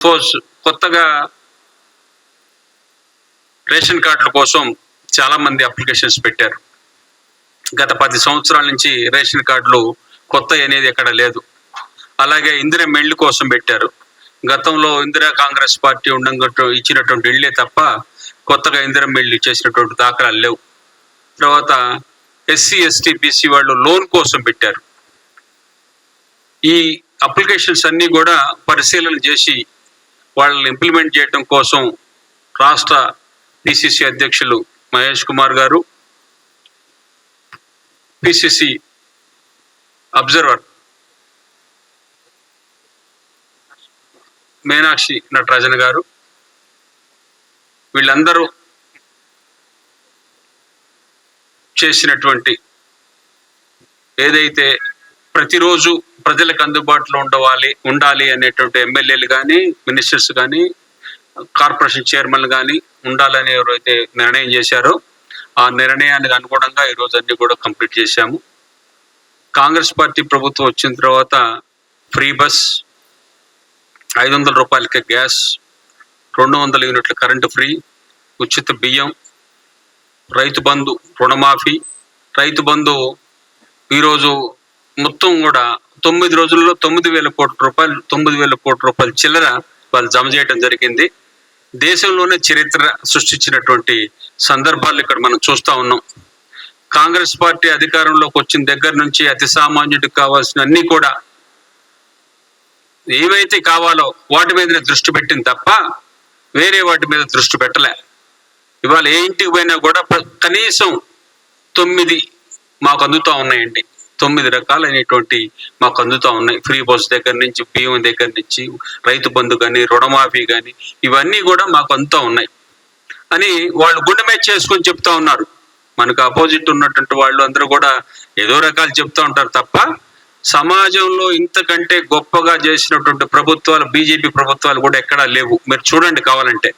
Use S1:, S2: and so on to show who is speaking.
S1: Suppose కొత్తగా ration కార్డుల కోసం చాలా మంది అప్లికేషన్స్ పెట్టారు. గత 10 సంవత్సరాల నుంచి రేషన్ కార్డులు కొత్త అనేది ఎక్కడ లేదు. అలాగే ఇందిరమ్మ ఇళ్ల కోసం పెట్టారు. గతంలో ఇందిరా కాంగ్రెస్ పార్టీ ఉండగా ఇచ్చినటువంటి ఇళ్లే తప్ప కొత్తగా ఇందిరమ్మ ఇళ్లు చేసినటువంటి దాఖలాలు లేవు. తర్వాత ఎస్సీ ఎస్టీ బీసీ వాళ్ళు లోన్ కోసం పెట్టారు. ఈ అప్లికేషన్స్ అన్నీ కూడా పరిశీలన చేసి వాళ్ళని ఇంప్లిమెంట్ చేయడం కోసం రాష్ట్ర పిసిసి అధ్యక్షులు మహేష్ కుమార్ గారు, పిసిసి అబ్జర్వర్ మీనాక్షి నటరాజన్ గారు, వీళ్ళందరూ చేసినటువంటి ఏదైతే ప్రతిరోజు ప్రజలకు అందుబాటులో ఉండాలి అనేటువంటి ఎమ్మెల్యేలు కానీ, మినిస్టర్స్ కానీ, కార్పొరేషన్ చైర్మన్లు కానీ ఉండాలని ఎవరైతే నిర్ణయం చేశారో ఆ నిర్ణయానికి అనుగుణంగా ఈరోజు అన్ని కూడా కంప్లీట్ చేశాము. కాంగ్రెస్ పార్టీ ప్రభుత్వం వచ్చిన తర్వాత ఫ్రీ బస్, 500 రూపాయలకే గ్యాస్, 200 యూనిట్ల కరెంటు ఫ్రీ, ఉచిత బియ్యం, రైతు బంధు, రుణమాఫీ. రైతు బంధు ఈరోజు మొత్తం కూడా 9 రోజుల్లో 9,000 కోట్ల రూపాయలు చిల్లర వాళ్ళు జమ చేయడం జరిగింది. దేశంలోనే చరిత్ర సృష్టించినటువంటి సందర్భాలు ఇక్కడ మనం చూస్తూ ఉన్నాం. కాంగ్రెస్ పార్టీ అధికారంలోకి వచ్చిన దగ్గర నుంచి అతి సామాన్యుడికి కావాల్సిన అన్ని కూడా ఏవైతే కావాలో వాటి మీదనే దృష్టి పెట్టింది తప్ప వేరే వాటి మీద దృష్టి పెట్టలే. ఇవాళ ఏ ఇంటికి పోయినా కూడా కనీసం 9 మాకు అందుతూ ఉన్నాయండి. 9 రకాలైనటువంటి మాకు అందుతూ ఉన్నాయి. ఫ్రీ బస్ దగ్గర నుంచి, బియ్యం దగ్గర నుంచి, రైతు బంధు కానీ, రుణమాఫీ కానీ, ఇవన్నీ కూడా మాకు అందుతూ ఉన్నాయి అని వాళ్ళు గుండె మీద చేసుకొని చెప్తా ఉన్నారు. మనకు అపోజిట్ ఉన్నటువంటి వాళ్ళు అందరూ కూడా ఏదో రకాలు చెప్తూ ఉంటారు తప్ప సమాజంలో ఇంతకంటే గొప్పగా చేసినటువంటి ప్రభుత్వాలు, బీజేపీ ప్రభుత్వాలు కూడా ఎక్కడా లేవు. మీరు చూడండి కావాలంటే.